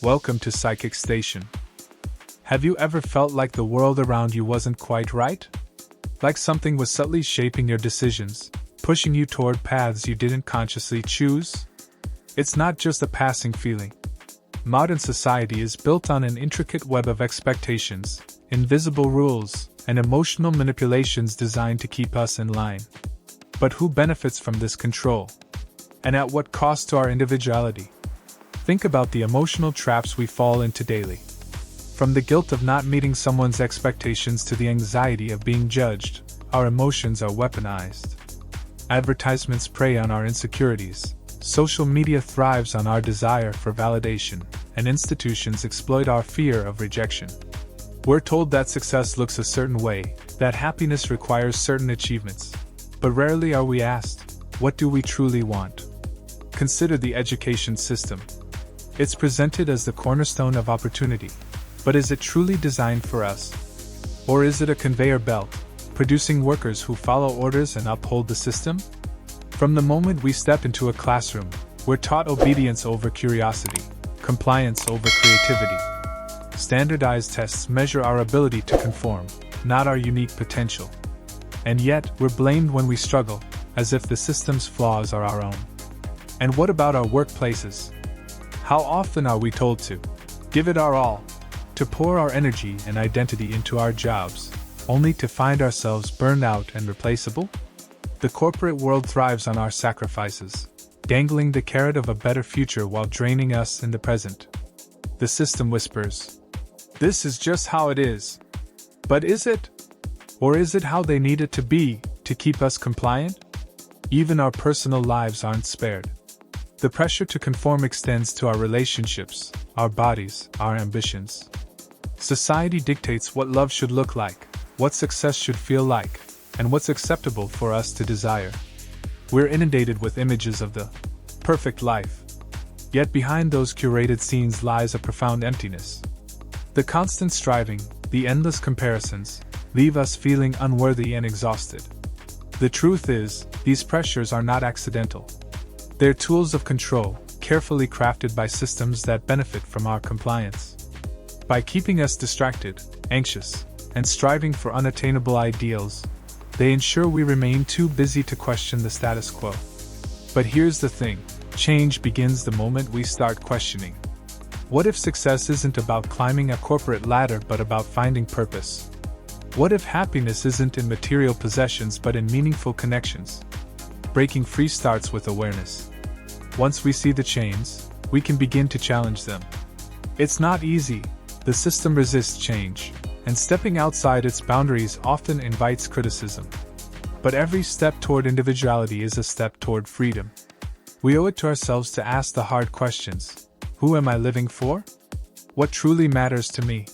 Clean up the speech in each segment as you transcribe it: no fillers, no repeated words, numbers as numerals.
Welcome to Psychic Station. Have you ever felt like the world around you wasn't quite right? Like something was subtly shaping your decisions, pushing you toward paths you didn't consciously choose? It's not just a passing feeling. Modern society is built on an intricate web of expectations, invisible rules, and emotional manipulations designed to keep us in line. But who benefits from this control? And at what cost to our individuality? Think about the emotional traps we fall into daily. From the guilt of not meeting someone's expectations to the anxiety of being judged, our emotions are weaponized. Advertisements prey on our insecurities, social media thrives on our desire for validation, and institutions exploit our fear of rejection. We're told that success looks a certain way, that happiness requires certain achievements. But rarely are we asked, what do we truly want? Consider the education system. It's presented as the cornerstone of opportunity. But is it truly designed for us? Or is it a conveyor belt, producing workers who follow orders and uphold the system? From the moment we step into a classroom, we're taught obedience over curiosity, compliance over creativity. Standardized tests measure our ability to conform, not our unique potential. And yet, we're blamed when we struggle, as if the system's flaws are our own. And what about our workplaces? How often are we told to give it our all, to pour our energy and identity into our jobs, only to find ourselves burned out and replaceable? The corporate world thrives on our sacrifices, dangling the carrot of a better future while draining us in the present. The system whispers, "This is just how it is." But is it? Or is it how they need it to be, to keep us compliant? Even our personal lives aren't spared. The pressure to conform extends to our relationships, our bodies, our ambitions. Society dictates what love should look like, what success should feel like, and what's acceptable for us to desire. We're inundated with images of the perfect life. Yet behind those curated scenes lies a profound emptiness. The constant striving, the endless comparisons, leave us feeling unworthy and exhausted. The truth is, these pressures are not accidental. They're tools of control, carefully crafted by systems that benefit from our compliance. By keeping us distracted, anxious, and striving for unattainable ideals, they ensure we remain too busy to question the status quo. But here's the thing, change begins the moment we start questioning. What if success isn't about climbing a corporate ladder but about finding purpose? What if happiness isn't in material possessions but in meaningful connections? Breaking free starts with awareness. Once we see the chains, we can begin to challenge them. It's not easy. The system resists change, and stepping outside its boundaries often invites criticism. But every step toward individuality is a step toward freedom. We owe it to ourselves to ask the hard questions. Who am I living for? What truly matters to me?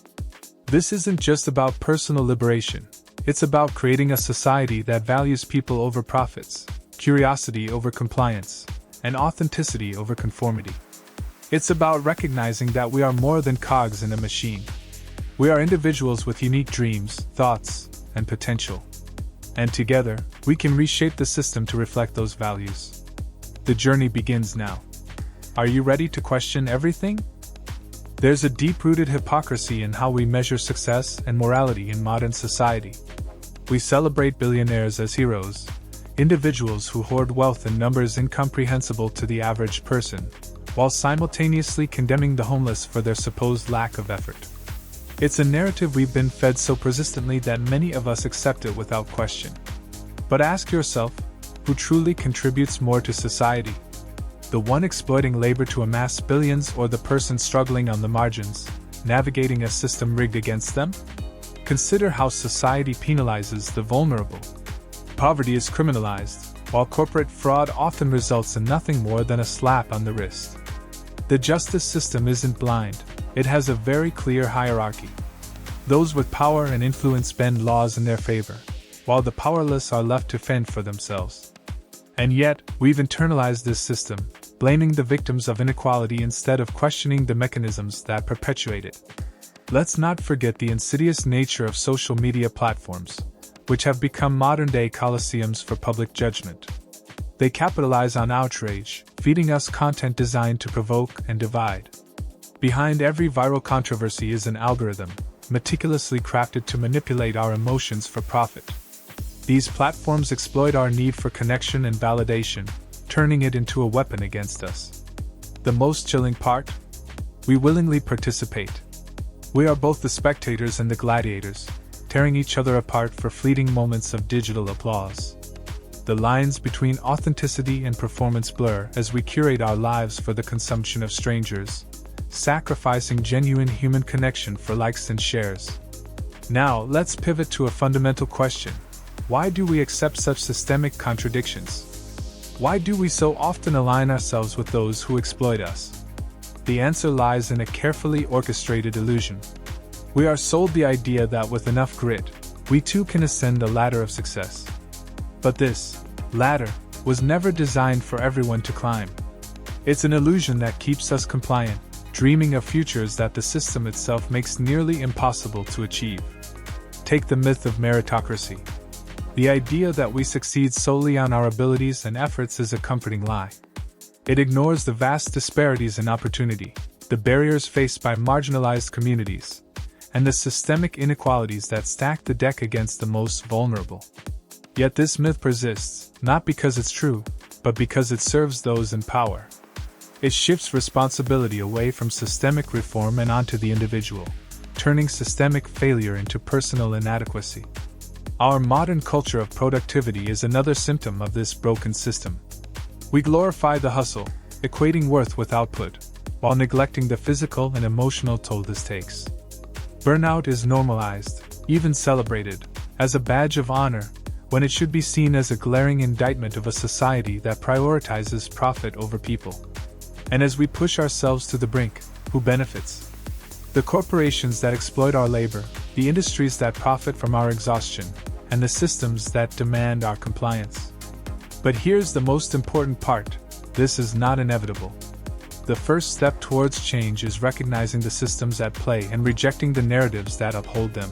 This isn't just about personal liberation. It's about creating a society that values people over profits, curiosity over compliance, and authenticity over conformity. It's about recognizing that we are more than cogs in a machine. We are individuals with unique dreams, thoughts, and potential. And together, we can reshape the system to reflect those values. The journey begins now. Are you ready to question everything? There's a deep-rooted hypocrisy in how we measure success and morality in modern society. We celebrate billionaires as heroes, individuals who hoard wealth in numbers incomprehensible to the average person, while simultaneously condemning the homeless for their supposed lack of effort. It's a narrative we've been fed so persistently that many of us accept it without question. But ask yourself, who truly contributes more to society? The one exploiting labor to amass billions, or the person struggling on the margins, navigating a system rigged against them? Consider how society penalizes the vulnerable. Poverty is criminalized, while corporate fraud often results in nothing more than a slap on the wrist. The justice system isn't blind, it has a very clear hierarchy. Those with power and influence bend laws in their favor, while the powerless are left to fend for themselves. And yet, we've internalized this system, blaming the victims of inequality instead of questioning the mechanisms that perpetuate it. Let's not forget the insidious nature of social media platforms, which have become modern-day coliseums for public judgment. They capitalize on outrage, feeding us content designed to provoke and divide. Behind every viral controversy is an algorithm, meticulously crafted to manipulate our emotions for profit. These platforms exploit our need for connection and validation, turning it into a weapon against us. The most chilling part? We willingly participate. We are both the spectators and the gladiators, tearing each other apart for fleeting moments of digital applause. The lines between authenticity and performance blur as we curate our lives for the consumption of strangers, sacrificing genuine human connection for likes and shares. Now, let's pivot to a fundamental question. Why do we accept such systemic contradictions? Why do we so often align ourselves with those who exploit us? The answer lies in a carefully orchestrated illusion. We are sold the idea that with enough grit, we too can ascend the ladder of success. But this ladder was never designed for everyone to climb. It's an illusion that keeps us compliant, dreaming of futures that the system itself makes nearly impossible to achieve. Take the myth of meritocracy. The idea that we succeed solely on our abilities and efforts is a comforting lie. It ignores the vast disparities in opportunity, the barriers faced by marginalized communities, and the systemic inequalities that stack the deck against the most vulnerable. Yet this myth persists, not because it's true, but because it serves those in power. It shifts responsibility away from systemic reform and onto the individual, turning systemic failure into personal inadequacy. Our modern culture of productivity is another symptom of this broken system. We glorify the hustle, equating worth with output, while neglecting the physical and emotional toll this takes. Burnout is normalized, even celebrated, as a badge of honor, when it should be seen as a glaring indictment of a society that prioritizes profit over people. And as we push ourselves to the brink, who benefits? The corporations that exploit our labor, the industries that profit from our exhaustion, and the systems that demand our compliance. But here's the most important part: this is not inevitable. The first step towards change is recognizing the systems at play and rejecting the narratives that uphold them.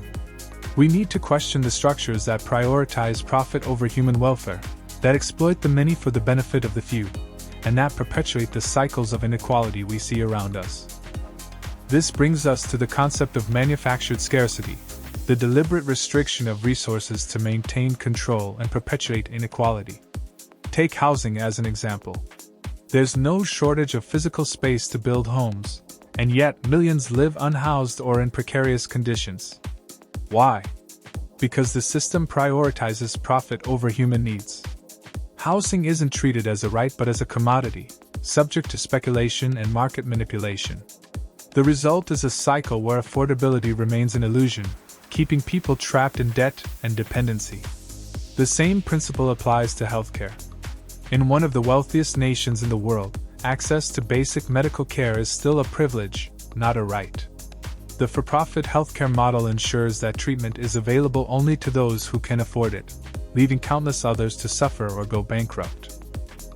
We need to question the structures that prioritize profit over human welfare, that exploit the many for the benefit of the few, and that perpetuate the cycles of inequality we see around us. This brings us to the concept of manufactured scarcity, the deliberate restriction of resources to maintain control and perpetuate inequality. Take housing as an example. There's no shortage of physical space to build homes, and yet millions live unhoused or in precarious conditions. Why? Because the system prioritizes profit over human needs. Housing isn't treated as a right but as a commodity, subject to speculation and market manipulation. The result is a cycle where affordability remains an illusion, keeping people trapped in debt and dependency. The same principle applies to healthcare. In one of the wealthiest nations in the world, access to basic medical care is still a privilege, not a right. The for-profit healthcare model ensures that treatment is available only to those who can afford it, leaving countless others to suffer or go bankrupt.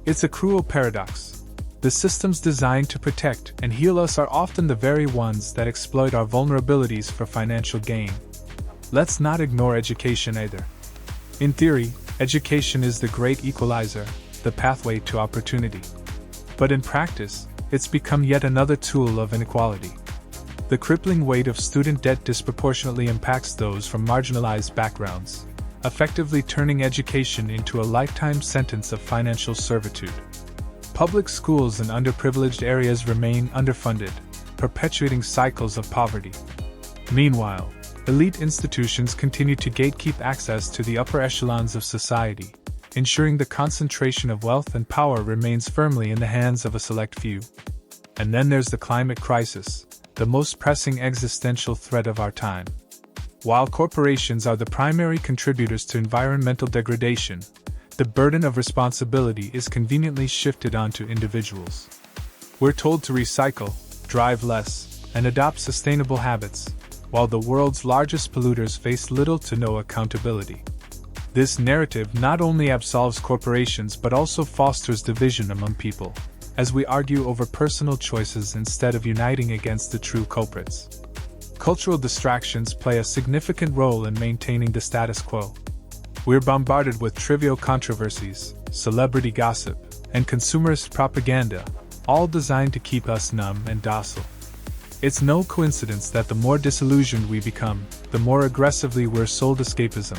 It's a cruel paradox. The systems designed to protect and heal us are often the very ones that exploit our vulnerabilities for financial gain. Let's not ignore education either. In theory, education is the great equalizer, the pathway to opportunity. But in practice, it's become yet another tool of inequality. The crippling weight of student debt disproportionately impacts those from marginalized backgrounds, effectively turning education into a lifetime sentence of financial servitude. Public schools in underprivileged areas remain underfunded, perpetuating cycles of poverty. Meanwhile, elite institutions continue to gatekeep access to the upper echelons of society, ensuring the concentration of wealth and power remains firmly in the hands of a select few. And then there's the climate crisis, the most pressing existential threat of our time. While corporations are the primary contributors to environmental degradation, the burden of responsibility is conveniently shifted onto individuals. We're told to recycle, drive less, and adopt sustainable habits, while the world's largest polluters face little to no accountability. This narrative not only absolves corporations but also fosters division among people, as we argue over personal choices instead of uniting against the true culprits. Cultural distractions play a significant role in maintaining the status quo. We're bombarded with trivial controversies, celebrity gossip, and consumerist propaganda, all designed to keep us numb and docile. It's no coincidence that the more disillusioned we become, the more aggressively we're sold escapism,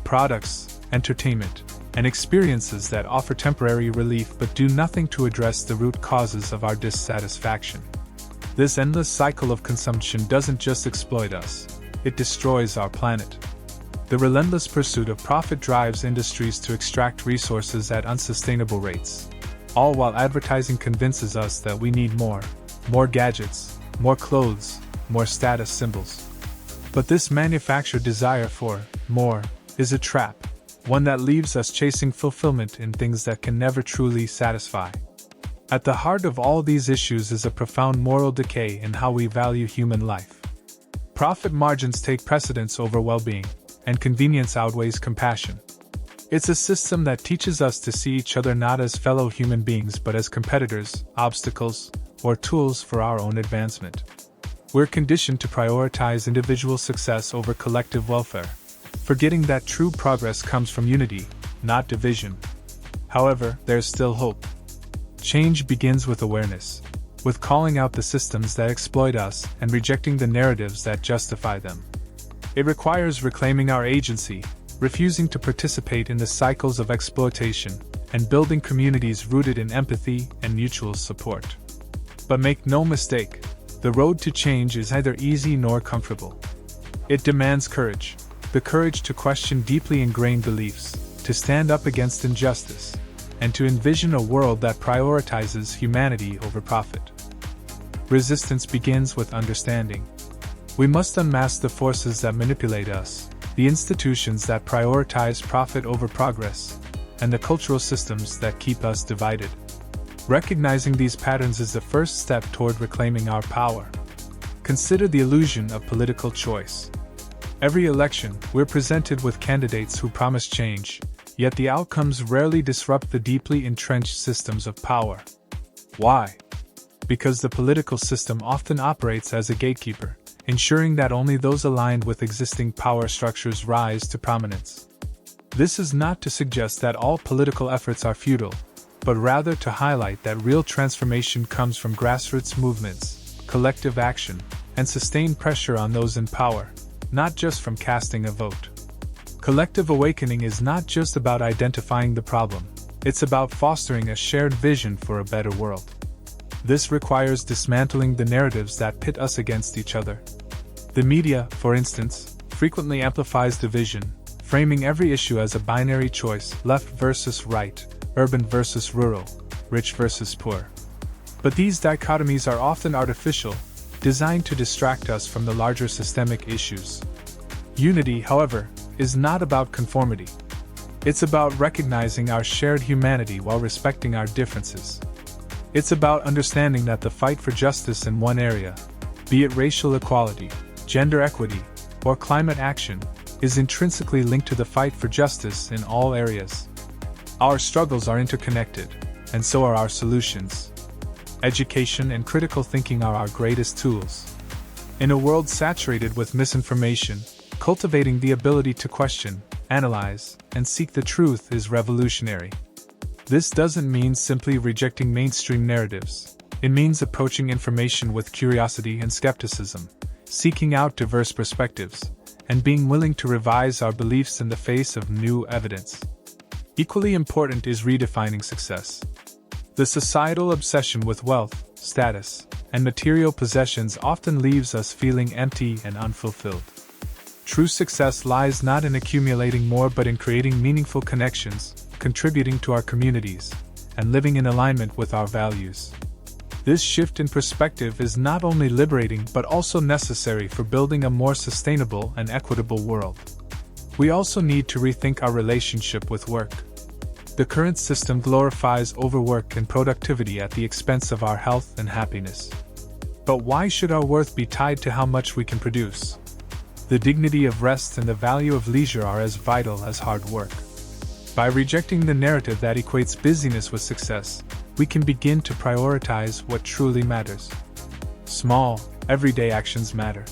products, entertainment, and experiences that offer temporary relief but do nothing to address the root causes of our dissatisfaction. This endless cycle of consumption doesn't just exploit us, it destroys our planet. The relentless pursuit of profit drives industries to extract resources at unsustainable rates, all while advertising convinces us that we need more gadgets, more clothes, more status symbols. But this manufactured desire for more is a trap, one that leaves us chasing fulfillment in things that can never truly satisfy. At the heart of all these issues is a profound moral decay in how we value human life. Profit margins take precedence over well-being, and convenience outweighs compassion. It's a system that teaches us to see each other not as fellow human beings but as competitors, obstacles, or tools for our own advancement. We're conditioned to prioritize individual success over collective welfare, forgetting that true progress comes from unity, not division. However, there's still hope. Change begins with awareness, with calling out the systems that exploit us and rejecting the narratives that justify them. It requires reclaiming our agency, refusing to participate in the cycles of exploitation, and building communities rooted in empathy and mutual support. But make no mistake, the road to change is neither easy nor comfortable. It demands courage, the courage to question deeply ingrained beliefs, to stand up against injustice, and to envision a world that prioritizes humanity over profit. Resistance begins with understanding. We must unmask the forces that manipulate us, the institutions that prioritize profit over progress, and the cultural systems that keep us divided. Recognizing these patterns is the first step toward reclaiming our power. Consider the illusion of political choice. Every election, we're presented with candidates who promise change, yet the outcomes rarely disrupt the deeply entrenched systems of power. Why? Because the political system often operates as a gatekeeper, ensuring that only those aligned with existing power structures rise to prominence. This is not to suggest that all political efforts are futile, but rather to highlight that real transformation comes from grassroots movements, collective action, and sustained pressure on those in power, not just from casting a vote. Collective awakening is not just about identifying the problem, it's about fostering a shared vision for a better world. This requires dismantling the narratives that pit us against each other. The media, for instance, frequently amplifies division, framing every issue as a binary choice, left versus right, urban versus rural, rich versus poor. But these dichotomies are often artificial, designed to distract us from the larger systemic issues. Unity, however, is not about conformity. It's about recognizing our shared humanity while respecting our differences. It's about understanding that the fight for justice in one area, be it racial equality, gender equity, or climate action, is intrinsically linked to the fight for justice in all areas. Our struggles are interconnected, and so are our solutions. Education and critical thinking are our greatest tools. In a world saturated with misinformation, cultivating the ability to question, analyze, and seek the truth is revolutionary. This doesn't mean simply rejecting mainstream narratives. It means approaching information with curiosity and skepticism, seeking out diverse perspectives, and being willing to revise our beliefs in the face of new evidence. Equally important is redefining success. The societal obsession with wealth, status, and material possessions often leaves us feeling empty and unfulfilled. True success lies not in accumulating more but in creating meaningful connections, contributing to our communities, and living in alignment with our values. This shift in perspective is not only liberating but also necessary for building a more sustainable and equitable world. We also need to rethink our relationship with work. The current system glorifies overwork and productivity at the expense of our health and happiness. But why should our worth be tied to how much we can produce? The dignity of rest and the value of leisure are as vital as hard work. By rejecting the narrative that equates busyness with success, we can begin to prioritize what truly matters. Small, everyday actions matter.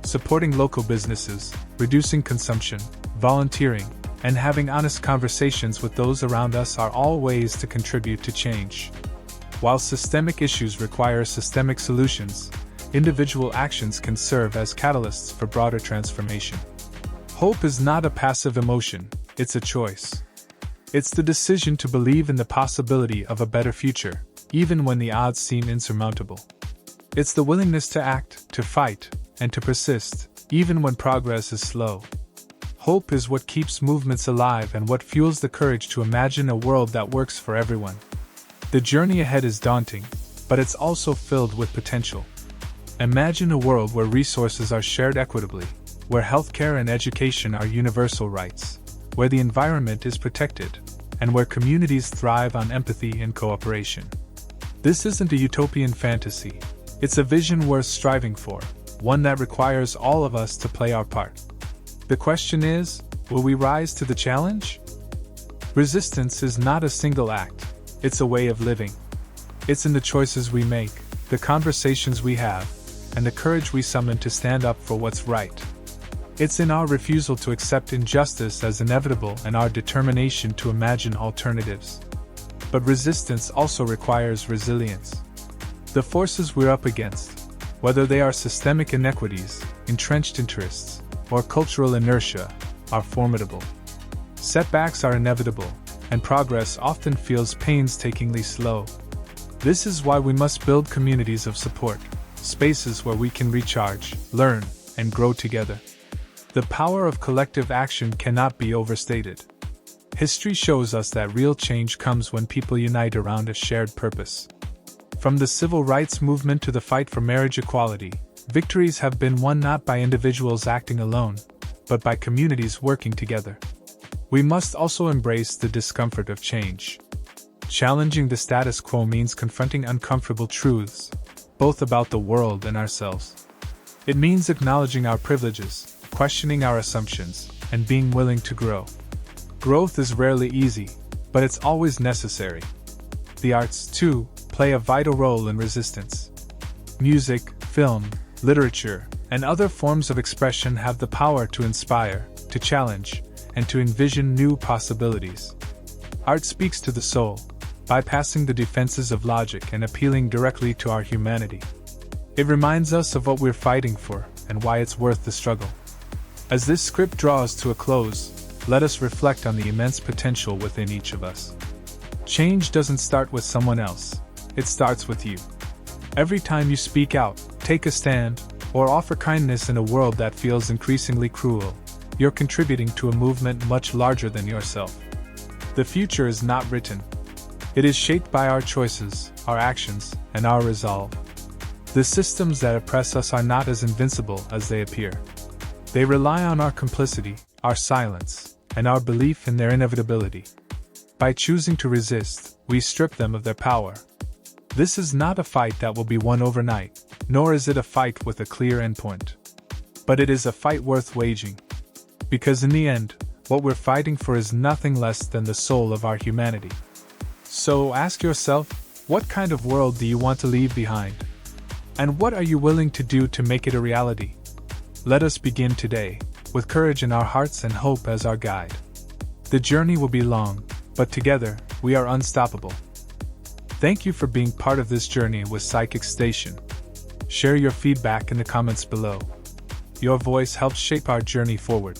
Supporting local businesses, reducing consumption, volunteering, and having honest conversations with those around us are all ways to contribute to change. While systemic issues require systemic solutions, individual actions can serve as catalysts for broader transformation. Hope is not a passive emotion, it's a choice. It's the decision to believe in the possibility of a better future, even when the odds seem insurmountable. It's the willingness to act, to fight, and to persist, even when progress is slow. Hope is what keeps movements alive and what fuels the courage to imagine a world that works for everyone. The journey ahead is daunting, but it's also filled with potential. Imagine a world where resources are shared equitably, where healthcare and education are universal rights, where the environment is protected, and where communities thrive on empathy and cooperation. This isn't a utopian fantasy, it's a vision worth striving for, one that requires all of us to play our part. The question is, will we rise to the challenge? Resistance is not a single act, it's a way of living. It's in the choices we make, the conversations we have, and the courage we summon to stand up for what's right. It's in our refusal to accept injustice as inevitable and our determination to imagine alternatives. But resistance also requires resilience. The forces we're up against, whether they are systemic inequities, entrenched interests, or cultural inertia, are formidable. Setbacks are inevitable, and progress often feels painstakingly slow. This is why we must build communities of support, spaces where we can recharge, learn, and grow together. The power of collective action cannot be overstated. History shows us that real change comes when people unite around a shared purpose. From the civil rights movement to the fight for marriage equality, victories have been won not by individuals acting alone, but by communities working together. We must also embrace the discomfort of change. Challenging the status quo means confronting uncomfortable truths, both about the world and ourselves. It means acknowledging our privileges, questioning our assumptions, and being willing to grow. Growth is rarely easy, but it's always necessary. The arts, too, play a vital role in resistance. Music, film, literature, and other forms of expression have the power to inspire, to challenge, and to envision new possibilities. Art speaks to the soul, bypassing the defenses of logic and appealing directly to our humanity. It reminds us of what we're fighting for and why it's worth the struggle. As this script draws to a close, let us reflect on the immense potential within each of us. Change doesn't start with someone else, it starts with you. Every time you speak out, take a stand, or offer kindness in a world that feels increasingly cruel, you're contributing to a movement much larger than yourself. The future is not written. It is shaped by our choices, our actions, and our resolve. The systems that oppress us are not as invincible as they appear. They rely on our complicity, our silence, and our belief in their inevitability. By choosing to resist, we strip them of their power. This is not a fight that will be won overnight, nor is it a fight with a clear endpoint. But it is a fight worth waging. Because in the end, what we're fighting for is nothing less than the soul of our humanity. So ask yourself, what kind of world do you want to leave behind? And what are you willing to do to make it a reality? Let us begin today, with courage in our hearts and hope as our guide. The journey will be long, but together, we are unstoppable. Thank you for being part of this journey with Psychic Station. Share your feedback in the comments below. Your voice helps shape our journey forward.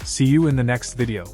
See you in the next video.